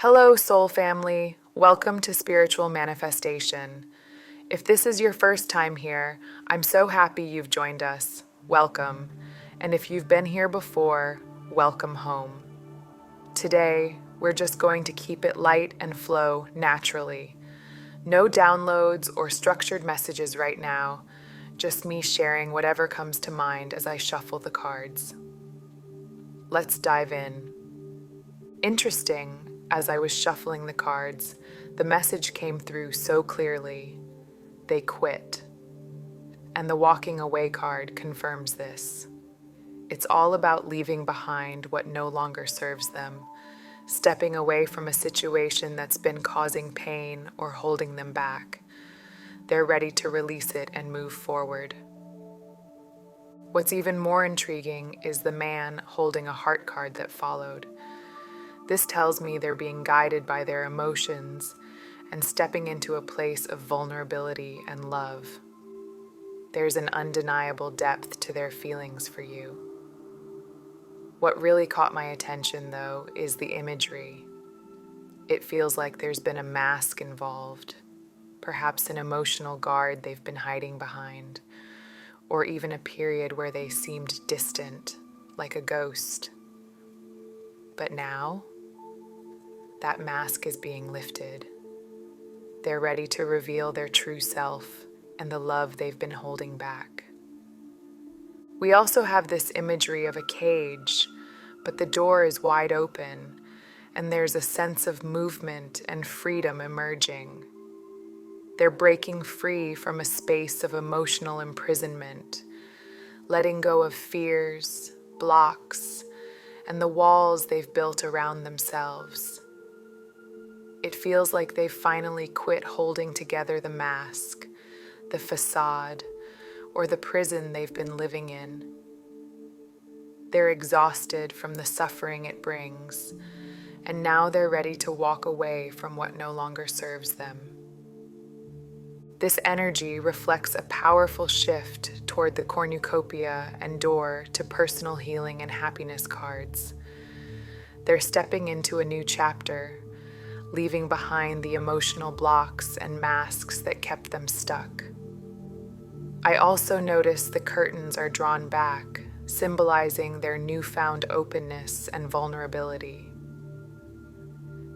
Hello, soul family. Welcome to Spiritual Manifestation. If this is your first time here, I'm so happy you've joined us. Welcome. And if you've been here before, welcome home. Today, we're just going to keep it light and flow naturally. No downloads or structured messages right now, just me sharing whatever comes to mind as I shuffle the cards. Let's dive in. Interesting, as I was shuffling the cards, the message came through so clearly. They quit. And the walking away card confirms this. It's all about leaving behind what no longer serves them, stepping away from a situation that's been causing pain or holding them back. They're ready to release it and move forward. What's even more intriguing is the man holding a heart card that followed. This tells me they're being guided by their emotions and stepping into a place of vulnerability and love. There's an undeniable depth to their feelings for you. What really caught my attention, though, is the imagery. It feels like there's been a mask involved, perhaps an emotional guard they've been hiding behind, or even a period where they seemed distant, like a ghost. But now, that mask is being lifted. They're ready to reveal their true self and the love they've been holding back. We also have this imagery of a cage, but the door is wide open, and there's a sense of movement and freedom emerging. They're breaking free from a space of emotional imprisonment, letting go of fears, blocks, and the walls they've built around themselves. It feels like they've finally quit holding together the mask, the facade, or the prison they've been living in. They're exhausted from the suffering it brings, and now they're ready to walk away from what no longer serves them. This energy reflects a powerful shift toward the cornucopia and door to personal healing and happiness cards. They're stepping into a new chapter, leaving behind the emotional blocks and masks that kept them stuck. I also notice the curtains are drawn back, symbolizing their newfound openness and vulnerability.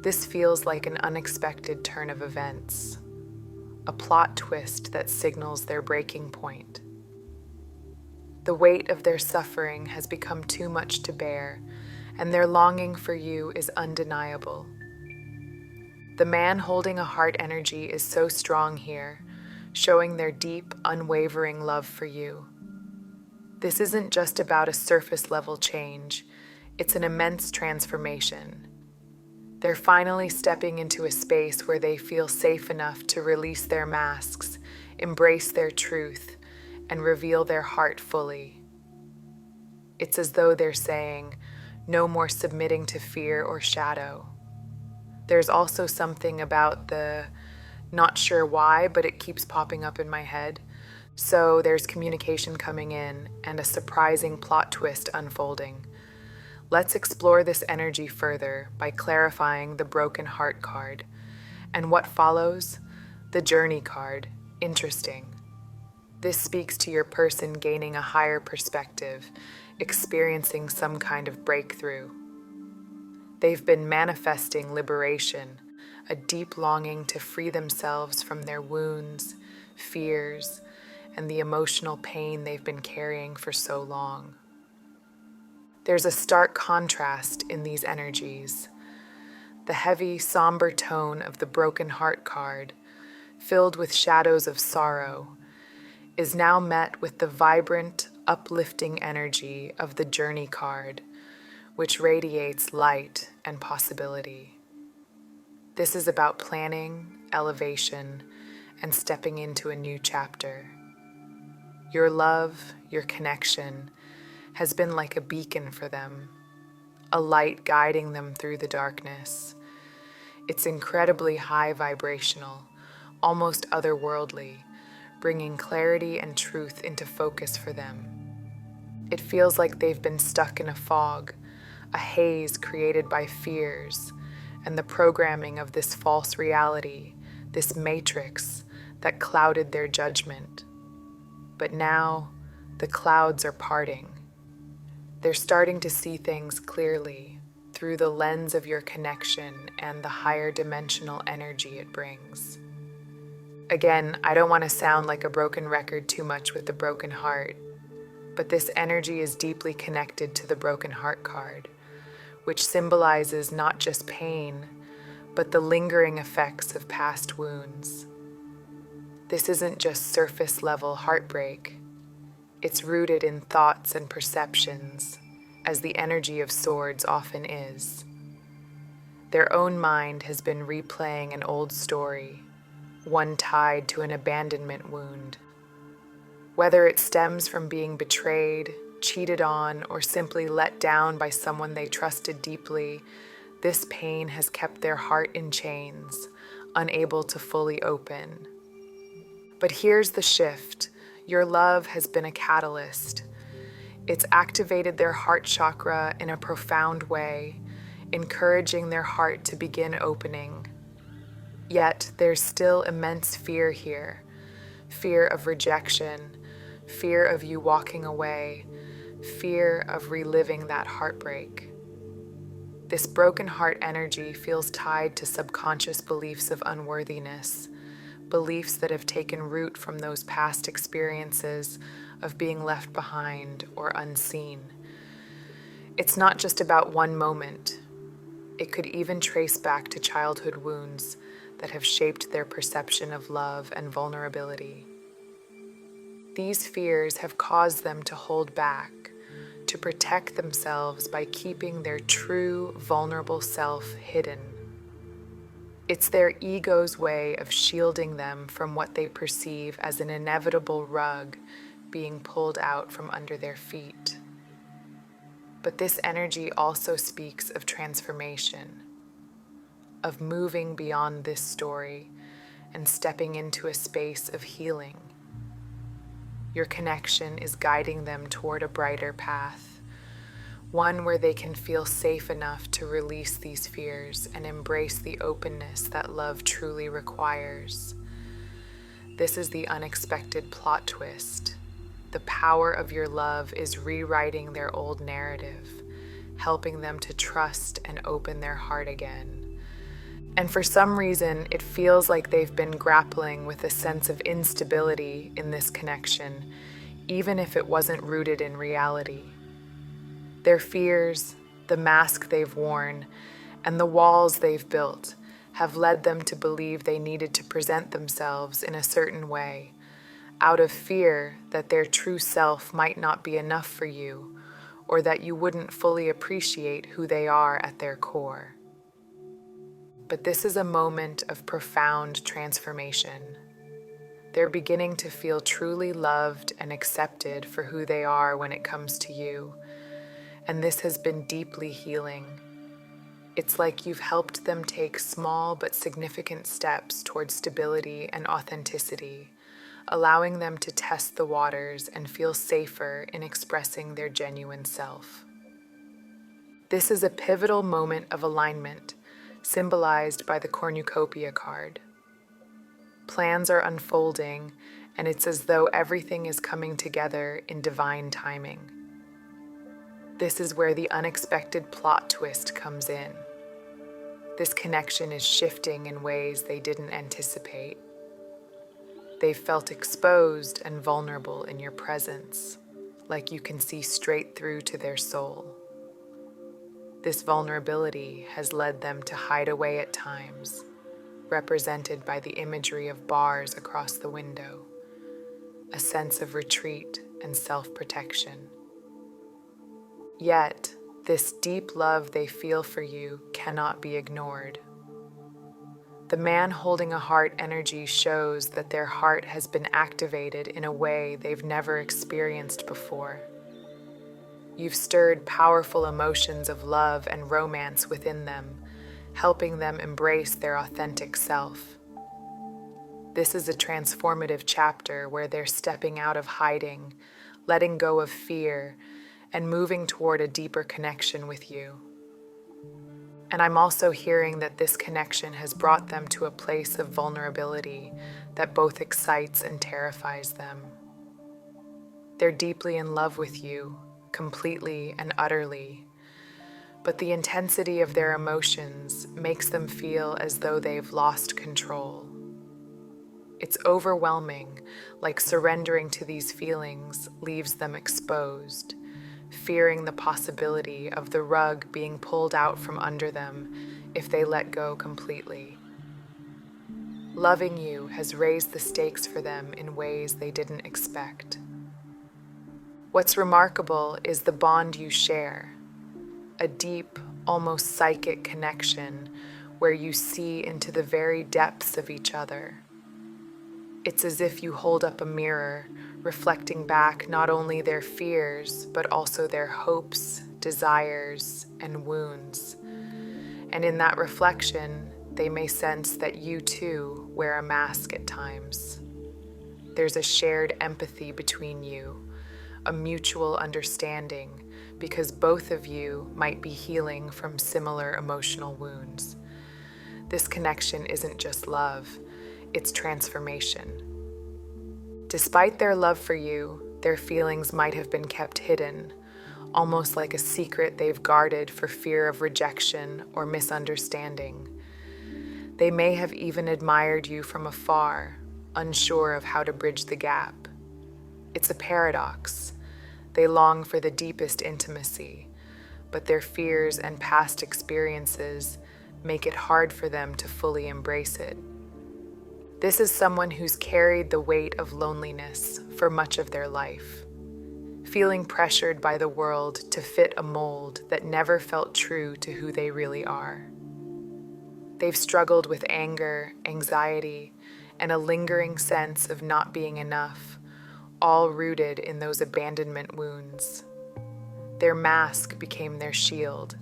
This feels like an unexpected turn of events, a plot twist that signals their breaking point. The weight of their suffering has become too much to bear, and their longing for you is undeniable. The man holding a heart energy is so strong here, showing their deep, unwavering love for you. This isn't just about a surface level change, it's an immense transformation. They're finally stepping into a space where they feel safe enough to release their masks, embrace their truth, and reveal their heart fully. It's as though they're saying, no more submitting to fear or shadow. There's also something about the not sure why, but it keeps popping up in my head. So there's communication coming in and a surprising plot twist unfolding. Let's explore this energy further by clarifying the broken heart card. And what follows? The journey card. Interesting. This speaks to your person gaining a higher perspective, experiencing some kind of breakthrough. They've been manifesting liberation, a deep longing to free themselves from their wounds, fears, and the emotional pain they've been carrying for so long. There's a stark contrast in these energies. The heavy, somber tone of the broken heart card, filled with shadows of sorrow, is now met with the vibrant, uplifting energy of the journey card, which radiates light and possibility. This is about planning, elevation, and stepping into a new chapter. Your love, your connection, has been like a beacon for them, a light guiding them through the darkness. It's incredibly high vibrational, almost otherworldly, bringing clarity and truth into focus for them. It feels like they've been stuck in a fog, a haze created by fears, and the programming of this false reality, this matrix that clouded their judgment. But now, the clouds are parting. They're starting to see things clearly through the lens of your connection and the higher dimensional energy it brings. Again, I don't want to sound like a broken record too much with the broken heart, but this energy is deeply connected to the broken heart card, which symbolizes not just pain, but the lingering effects of past wounds. This isn't just surface level heartbreak. It's rooted in thoughts and perceptions, as the energy of swords often is. Their own mind has been replaying an old story, one tied to an abandonment wound. Whether it stems from being betrayed, cheated on, or simply let down by someone they trusted deeply, this pain has kept their heart in chains, unable to fully open. But here's the shift. Your love has been a catalyst. It's activated their heart chakra in a profound way, encouraging their heart to begin opening. Yet there's still immense fear here. Fear of rejection, fear of you walking away, fear of reliving that heartbreak. This broken heart energy feels tied to subconscious beliefs of unworthiness, beliefs that have taken root from those past experiences of being left behind or unseen. It's not just about one moment. It could even trace back to childhood wounds that have shaped their perception of love and vulnerability. These fears have caused them to hold back, to protect themselves by keeping their true, vulnerable self hidden. It's their ego's way of shielding them from what they perceive as an inevitable rug being pulled out from under their feet. But this energy also speaks of transformation, of moving beyond this story and stepping into a space of healing. Your connection is guiding them toward a brighter path, one where they can feel safe enough to release these fears and embrace the openness that love truly requires. This is the unexpected plot twist. The power of your love is rewriting their old narrative, helping them to trust and open their heart again. And for some reason, it feels like they've been grappling with a sense of instability in this connection, even if it wasn't rooted in reality. Their fears, the mask they've worn, and the walls they've built have led them to believe they needed to present themselves in a certain way, out of fear that their true self might not be enough for you, or that you wouldn't fully appreciate who they are at their core. But this is a moment of profound transformation. They're beginning to feel truly loved and accepted for who they are when it comes to you, and this has been deeply healing. It's like you've helped them take small but significant steps towards stability and authenticity, allowing them to test the waters and feel safer in expressing their genuine self. This is a pivotal moment of alignment, symbolized by the cornucopia card. Plans are unfolding, and it's as though everything is coming together in divine timing. This is where the unexpected plot twist comes in. This connection is shifting in ways they didn't anticipate. They've felt exposed and vulnerable in your presence, like you can see straight through to their soul. This vulnerability has led them to hide away at times, represented by the imagery of bars across the window, a sense of retreat and self-protection. Yet, this deep love they feel for you cannot be ignored. The man holding a heart energy shows that their heart has been activated in a way they've never experienced before. You've stirred powerful emotions of love and romance within them, helping them embrace their authentic self. This is a transformative chapter where they're stepping out of hiding, letting go of fear, and moving toward a deeper connection with you. And I'm also hearing that this connection has brought them to a place of vulnerability that both excites and terrifies them. They're deeply in love with you, completely and utterly, but the intensity of their emotions makes them feel as though they've lost control. It's overwhelming, like surrendering to these feelings leaves them exposed, fearing the possibility of the rug being pulled out from under them if they let go completely. Loving you has raised the stakes for them in ways they didn't expect. What's remarkable is the bond you share, a deep, almost psychic connection where you see into the very depths of each other. It's as if you hold up a mirror, reflecting back not only their fears, but also their hopes, desires, and wounds. And in that reflection, they may sense that you too wear a mask at times. There's a shared empathy between you, a mutual understanding, because both of you might be healing from similar emotional wounds. This connection isn't just love, it's transformation. Despite their love for you, their feelings might have been kept hidden, almost like a secret they've guarded for fear of rejection or misunderstanding. They may have even admired you from afar, unsure of how to bridge the gap. It's a paradox. They long for the deepest intimacy, but their fears and past experiences make it hard for them to fully embrace it. This is someone who's carried the weight of loneliness for much of their life, feeling pressured by the world to fit a mold that never felt true to who they really are. They've struggled with anger, anxiety, and a lingering sense of not being enough, all rooted in those abandonment wounds. Their mask became their shield,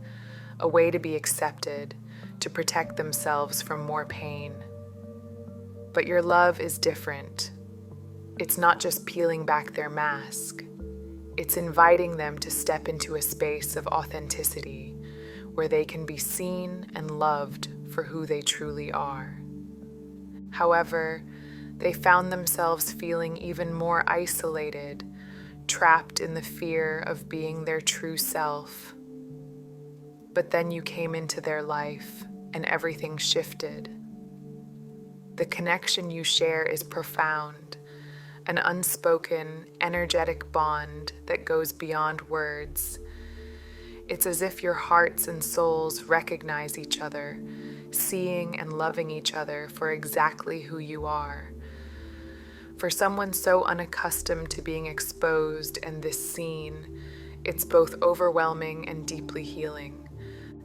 a way to be accepted, to protect themselves from more pain. But your love is different. It's not just peeling back their mask. It's inviting them to step into a space of authenticity where they can be seen and loved for who they truly are. However, they found themselves feeling even more isolated, trapped in the fear of being their true self. But then you came into their life and everything shifted. The connection you share is profound, an unspoken, energetic bond that goes beyond words. It's as if your hearts and souls recognize each other, seeing and loving each other for exactly who you are. For someone so unaccustomed to being exposed and this seen, it's both overwhelming and deeply healing.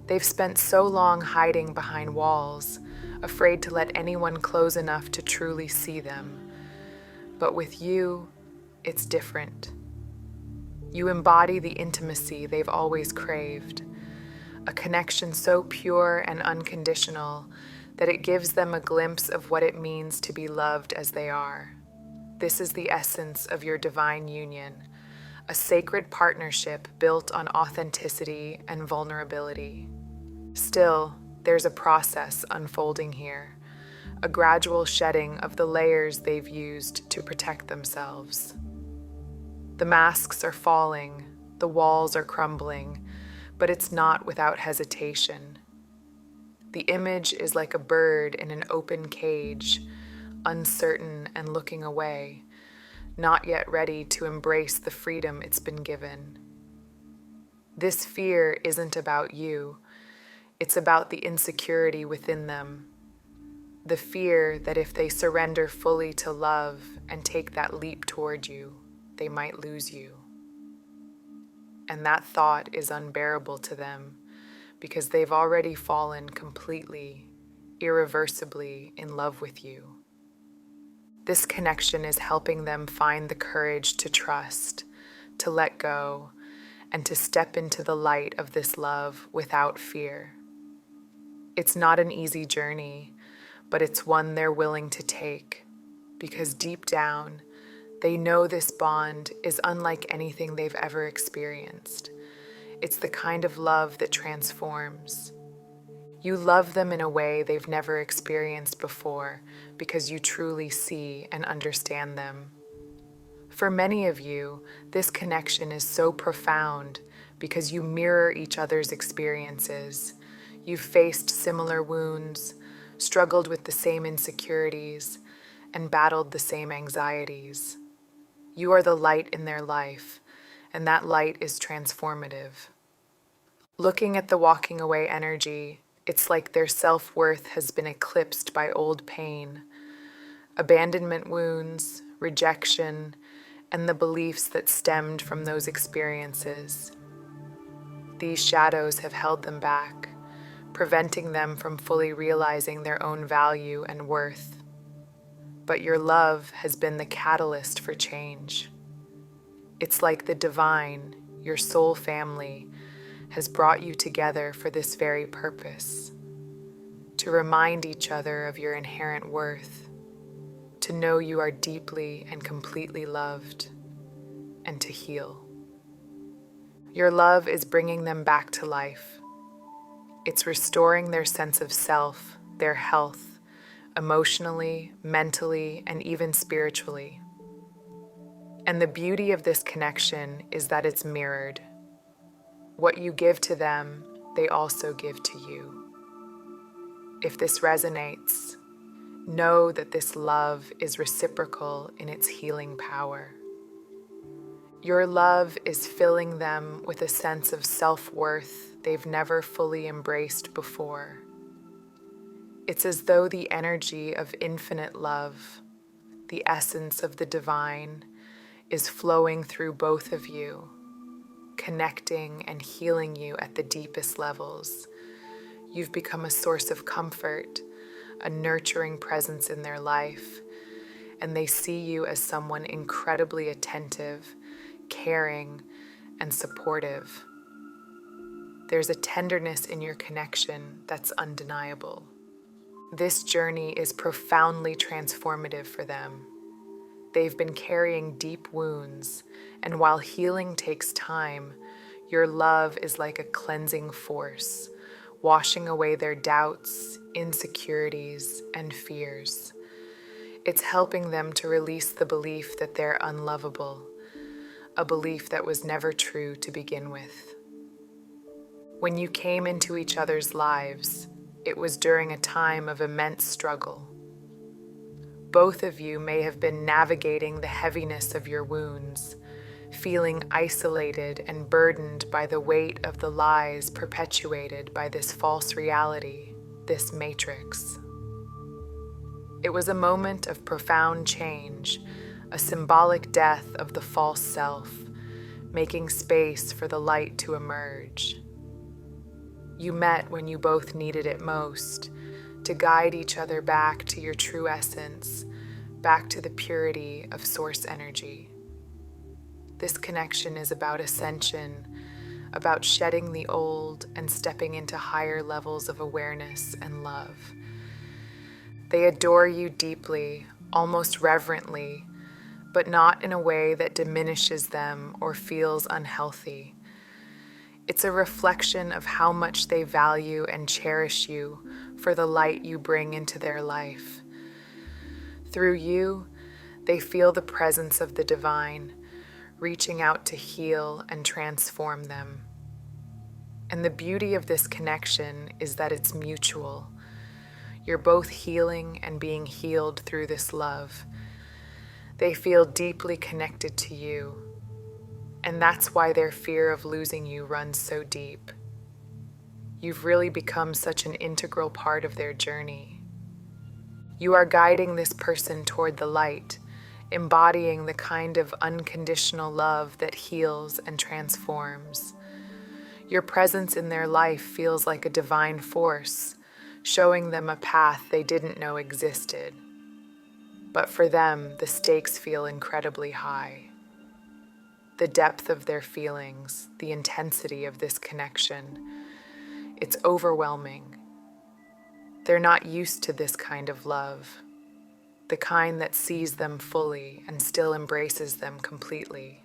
They've spent so long hiding behind walls, afraid to let anyone close enough to truly see them. But with you, it's different. You embody the intimacy they've always craved, a connection so pure and unconditional that it gives them a glimpse of what it means to be loved as they are. This is the essence of your divine union, a sacred partnership built on authenticity and vulnerability. Still, there's a process unfolding here, a gradual shedding of the layers they've used to protect themselves. The masks are falling, the walls are crumbling, but it's not without hesitation. The image is like a bird in an open cage, uncertain and looking away, not yet ready to embrace the freedom it's been given. This fear isn't about you. It's about the insecurity within them. The fear that if they surrender fully to love and take that leap toward you, they might lose you. And that thought is unbearable to them because they've already fallen completely, irreversibly in love with you. This connection is helping them find the courage to trust, to let go, and to step into the light of this love without fear. It's not an easy journey, but it's one they're willing to take because deep down, they know this bond is unlike anything they've ever experienced. It's the kind of love that transforms. You love them in a way they've never experienced before because you truly see and understand them. For many of you, this connection is so profound because you mirror each other's experiences. You've faced similar wounds, struggled with the same insecurities, and battled the same anxieties. You are the light in their life, and that light is transformative. Looking at the walking away energy, it's like their self-worth has been eclipsed by old pain, abandonment wounds, rejection, and the beliefs that stemmed from those experiences. These shadows have held them back, preventing them from fully realizing their own value and worth. But your love has been the catalyst for change. It's like the divine, your soul family, has brought you together for this very purpose, to remind each other of your inherent worth, to know you are deeply and completely loved, and to heal. Your love is bringing them back to life. It's restoring their sense of self, their health, emotionally, mentally, and even spiritually. And the beauty of this connection is that it's mirrored. What you give to them, they also give to you. If this resonates, know that this love is reciprocal in its healing power. Your love is filling them with a sense of self-worth they've never fully embraced before. It's as though the energy of infinite love, the essence of the divine, is flowing through both of you, connecting and healing you at the deepest levels. You've become a source of comfort, a nurturing presence in their life, and they see you as someone incredibly attentive, caring, and supportive. There's a tenderness in your connection that's undeniable. This journey is profoundly transformative for them. They've been carrying deep wounds, and while healing takes time, your love is like a cleansing force, washing away their doubts, insecurities, and fears. It's helping them to release the belief that they're unlovable, a belief that was never true to begin with. When you came into each other's lives, it was during a time of immense struggle. Both of you may have been navigating the heaviness of your wounds, feeling isolated and burdened by the weight of the lies perpetuated by this false reality, this matrix. It was a moment of profound change, a symbolic death of the false self, making space for the light to emerge. You met when you both needed it most, to guide each other back to your true essence, back to the purity of source energy. This connection is about ascension, about shedding the old and stepping into higher levels of awareness and love. They adore you deeply, almost reverently, but not in a way that diminishes them or feels unhealthy. It's a reflection of how much they value and cherish you for the light you bring into their life. Through you, they feel the presence of the divine, reaching out to heal and transform them. And the beauty of this connection is that it's mutual. You're both healing and being healed through this love. They feel deeply connected to you, and that's why their fear of losing you runs so deep. You've really become such an integral part of their journey. You are guiding this person toward the light, embodying the kind of unconditional love that heals and transforms. Your presence in their life feels like a divine force, showing them a path they didn't know existed. But for them, the stakes feel incredibly high. The depth of their feelings, the intensity of this connection, it's overwhelming. They're not used to this kind of love, the kind that sees them fully and still embraces them completely.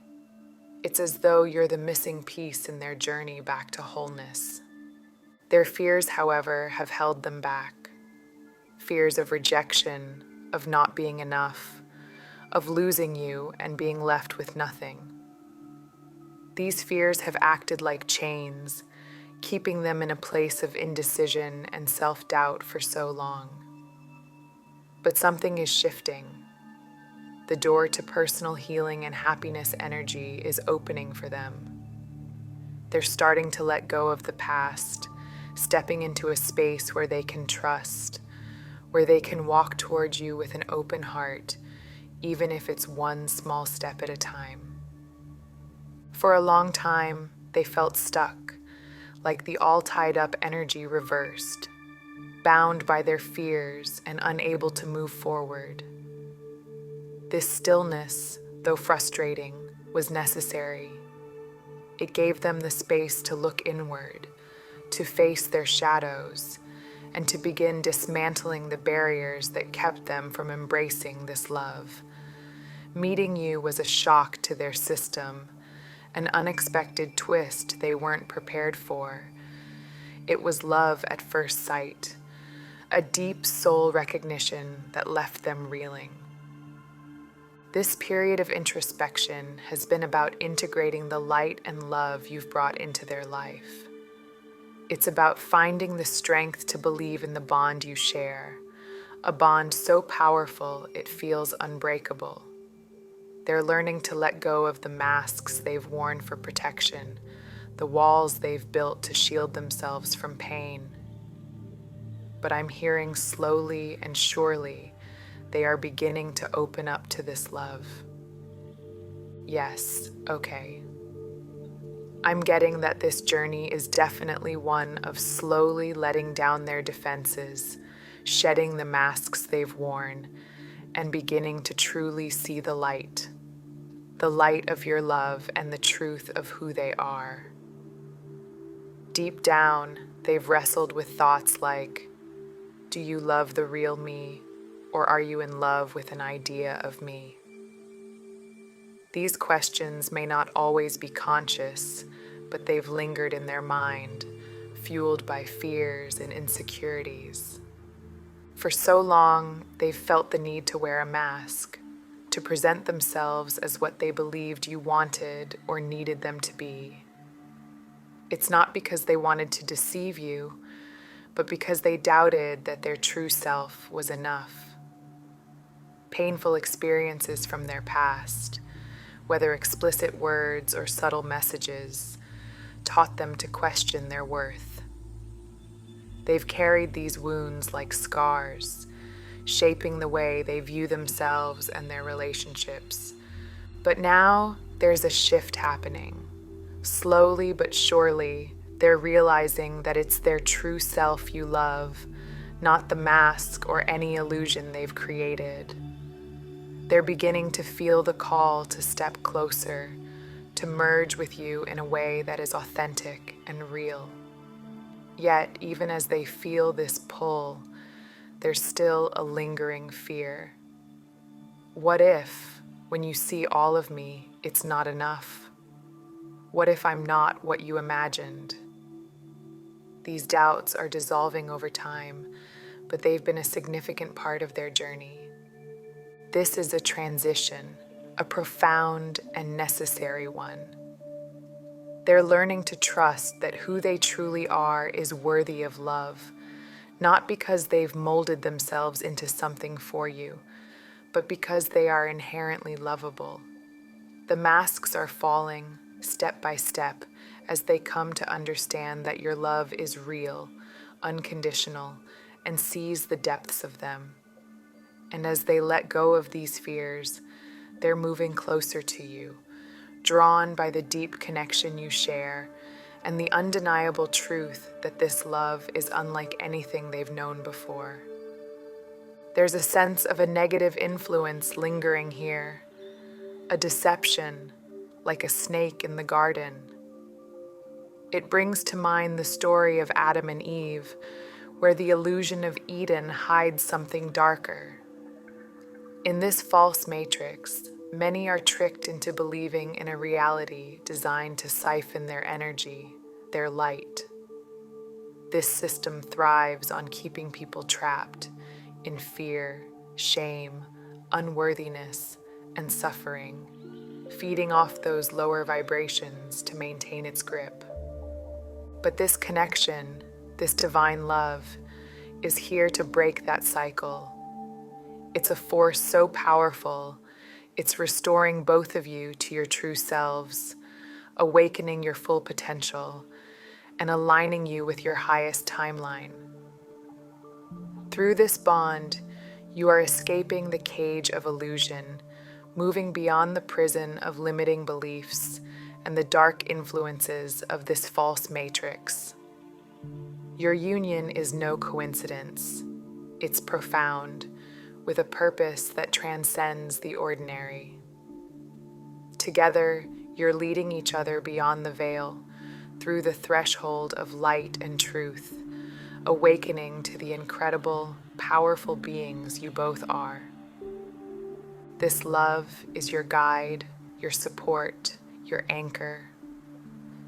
It's as though you're the missing piece in their journey back to wholeness. Their fears, however, have held them back. Fears of rejection, of not being enough, of losing you and being left with nothing. These fears have acted like chains, keeping them in a place of indecision and self-doubt for so long. But something is shifting. The door to personal healing and happiness energy is opening for them. They're starting to let go of the past, stepping into a space where they can trust, where they can walk towards you with an open heart, even if it's one small step at a time. For a long time, they felt stuck, like the all-tied-up energy reversed, bound by their fears and unable to move forward. This stillness, though frustrating, was necessary. It gave them the space to look inward, to face their shadows, and to begin dismantling the barriers that kept them from embracing this love. Meeting you was a shock to their system, an unexpected twist they weren't prepared for. It was love at first sight, a deep soul recognition that left them reeling. This period of introspection has been about integrating the light and love you've brought into their life. It's about finding the strength to believe in the bond you share, a bond so powerful it feels unbreakable. They're learning to let go of the masks they've worn for protection, the walls they've built to shield themselves from pain. But I'm hearing slowly and surely they are beginning to open up to this love. Yes, okay. I'm getting that this journey is definitely one of slowly letting down their defenses, shedding the masks they've worn, and beginning to truly see the light of your love and the truth of who they are. Deep down, they've wrestled with thoughts like, do you love the real me, or are you in love with an idea of me? These questions may not always be conscious, but they've lingered in their mind, fueled by fears and insecurities. For so long, they've felt the need to wear a mask, to present themselves as what they believed you wanted or needed them to be. It's not because they wanted to deceive you, but because they doubted that their true self was enough. Painful experiences from their past, whether explicit words or subtle messages, taught them to question their worth. They've carried these wounds like scars, shaping the way they view themselves and their relationships. But now there's a shift happening. Slowly but surely, they're realizing that it's their true self you love, not the mask or any illusion they've created. They're beginning to feel the call to step closer, to merge with you in a way that is authentic and real. Yet, even as they feel this pull, there's still a lingering fear. What if, when you see all of me, it's not enough? What if I'm not what you imagined? These doubts are dissolving over time, but they've been a significant part of their journey. This is a transition, a profound and necessary one. They're learning to trust that who they truly are is worthy of love, not because they've molded themselves into something for you, but because they are inherently lovable. The masks are falling, step by step, as they come to understand that your love is real, unconditional, and sees the depths of them. And as they let go of these fears, they're moving closer to you, drawn by the deep connection you share and the undeniable truth that this love is unlike anything they've known before. There's a sense of a negative influence lingering here, a deception, like a snake in the garden. It brings to mind the story of Adam and Eve, where the illusion of Eden hides something darker. In this false matrix, many are tricked into believing in a reality designed to siphon their energy, their light. This system thrives on keeping people trapped in fear, shame, unworthiness, and suffering, feeding off those lower vibrations to maintain its grip. But this connection, this divine love, is here to break that cycle. It's a force so powerful, it's restoring both of you to your true selves, awakening your full potential, and aligning you with your highest timeline. Through this bond, you are escaping the cage of illusion, moving beyond the prison of limiting beliefs and the dark influences of this false matrix. Your union is no coincidence. It's profound, with a purpose that transcends the ordinary. Together, you're leading each other beyond the veil, through the threshold of light and truth, awakening to the incredible, powerful beings you both are. This love is your guide, your support, your anchor.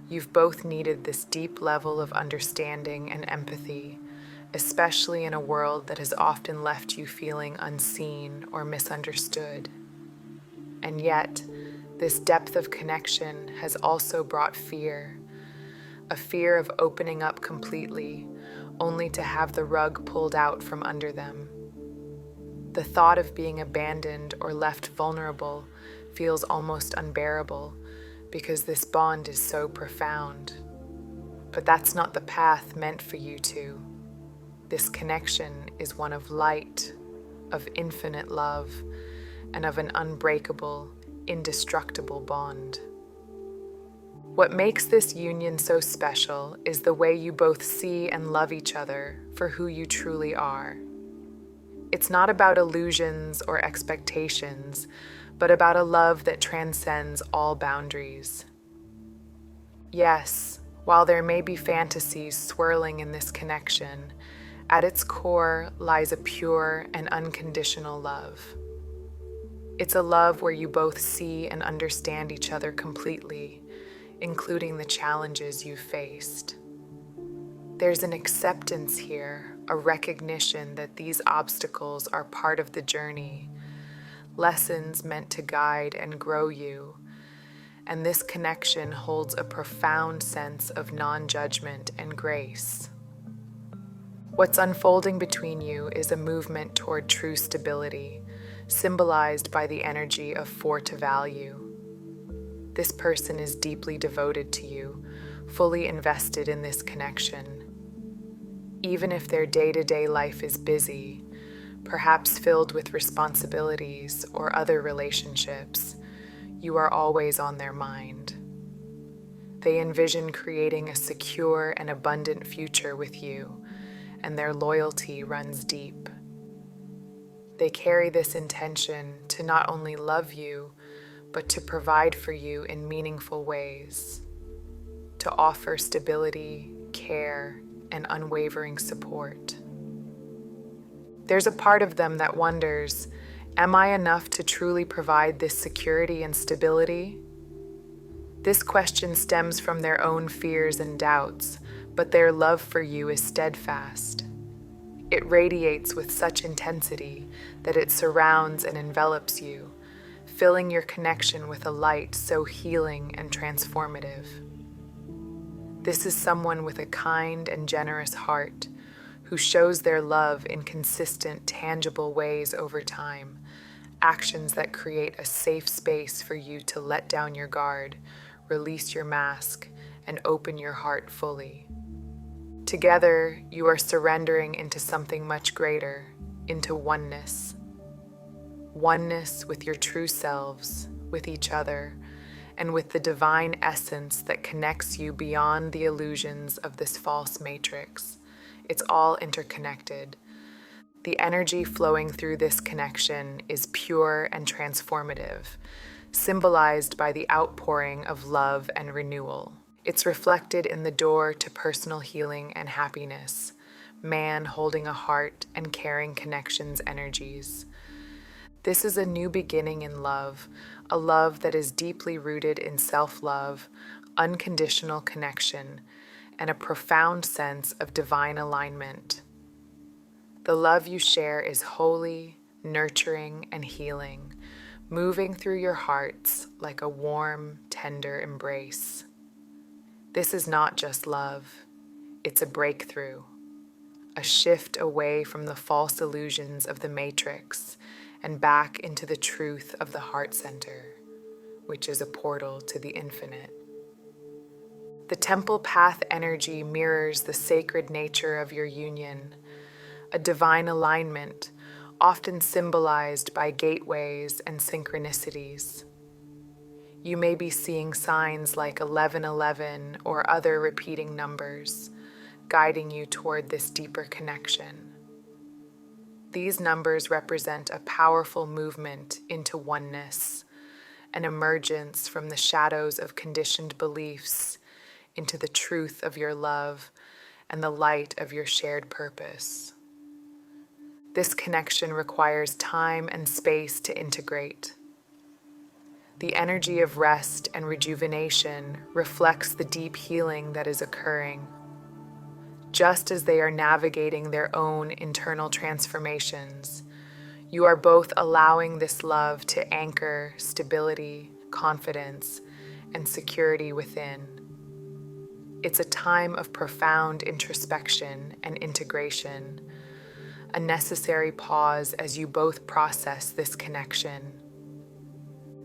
You've both needed this deep level of understanding and empathy, especially in a world that has often left you feeling unseen or misunderstood. And yet, this depth of connection has also brought fear, a fear of opening up completely, only to have the rug pulled out from under them. The thought of being abandoned or left vulnerable feels almost unbearable because this bond is so profound. But that's not the path meant for you two. This connection is one of light, of infinite love, and of an unbreakable, indestructible bond. What makes this union so special is the way you both see and love each other for who you truly are. It's not about illusions or expectations, but about a love that transcends all boundaries. Yes, while there may be fantasies swirling in this connection, at its core lies a pure and unconditional love. It's a love where you both see and understand each other completely, including the challenges you've faced. There's an acceptance here, a recognition that these obstacles are part of the journey, lessons meant to guide and grow you, and this connection holds a profound sense of non-judgment and grace. What's unfolding between you is a movement toward true stability, symbolized by the energy of 4 to value. This person is deeply devoted to you, fully invested in this connection. Even if their day-to-day life is busy, perhaps filled with responsibilities or other relationships, you are always on their mind. They envision creating a secure and abundant future with you, and their loyalty runs deep. They carry this intention to not only love you, but to provide for you in meaningful ways, to offer stability, care, and unwavering support. There's a part of them that wonders, am I enough to truly provide this security and stability? This question stems from their own fears and doubts, but their love for you is steadfast. It radiates with such intensity that it surrounds and envelops you, filling your connection with a light so healing and transformative. This is someone with a kind and generous heart who shows their love in consistent, tangible ways over time, actions that create a safe space for you to let down your guard, release your mask, and open your heart fully. Together, you are surrendering into something much greater, into oneness. Oneness with your true selves, with each other, and with the divine essence that connects you beyond the illusions of this false matrix. It's all interconnected. The energy flowing through this connection is pure and transformative, symbolized by the outpouring of love and renewal. It's reflected in the door to personal healing and happiness, man holding a heart and carrying connections energies. This is a new beginning in love, a love that is deeply rooted in self-love, unconditional connection, and a profound sense of divine alignment. The love you share is holy, nurturing, and healing, moving through your hearts like a warm, tender embrace. This is not just love, it's a breakthrough, a shift away from the false illusions of the matrix and back into the truth of the heart center, which is a portal to the infinite. The temple path energy mirrors the sacred nature of your union, a divine alignment often symbolized by gateways and synchronicities. You may be seeing signs like 1111 or other repeating numbers, guiding you toward this deeper connection. These numbers represent a powerful movement into oneness, an emergence from the shadows of conditioned beliefs into the truth of your love and the light of your shared purpose. This connection requires time and space to integrate. The energy of rest and rejuvenation reflects the deep healing that is occurring. Just as they are navigating their own internal transformations, you are both allowing this love to anchor stability, confidence, and security within. It's a time of profound introspection and integration, a necessary pause as you both process this connection.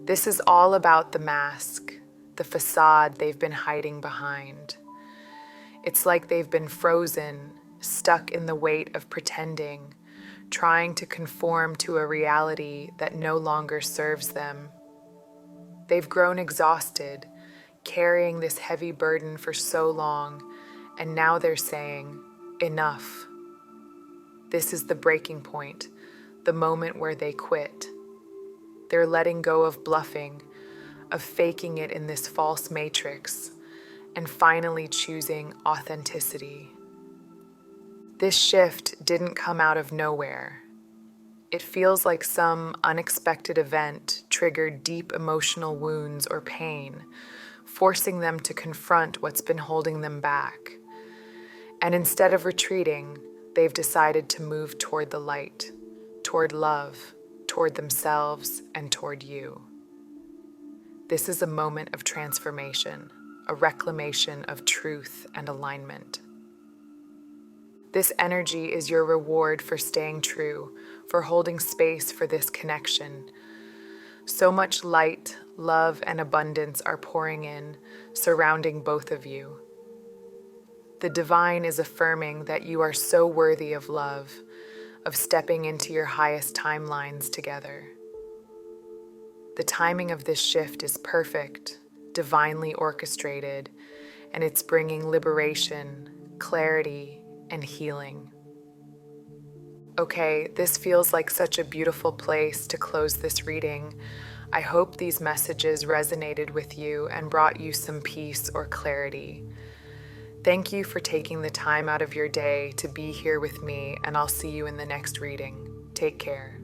This is all about the mask, the facade they've been hiding behind. It's like they've been frozen, stuck in the weight of pretending, trying to conform to a reality that no longer serves them. They've grown exhausted, carrying this heavy burden for so long, and now they're saying, enough. This is the breaking point, the moment where they quit. They're letting go of bluffing, of faking it in this false matrix, and finally choosing authenticity. This shift didn't come out of nowhere. It feels like some unexpected event triggered deep emotional wounds or pain, forcing them to confront what's been holding them back. And instead of retreating, they've decided to move toward the light, toward love, toward themselves, and toward you. This is a moment of transformation, a reclamation of truth and alignment. This energy is your reward for staying true, for holding space for this connection. So much light, love, and abundance are pouring in, surrounding both of you. The divine is affirming that you are so worthy of love, of stepping into your highest timelines together. The timing of this shift is perfect, divinely orchestrated, and it's bringing liberation, clarity, and healing. Okay, this feels like such a beautiful place to close this reading. I hope these messages resonated with you and brought you some peace or clarity. Thank you for taking the time out of your day to be here with me, and I'll see you in the next reading. Take care.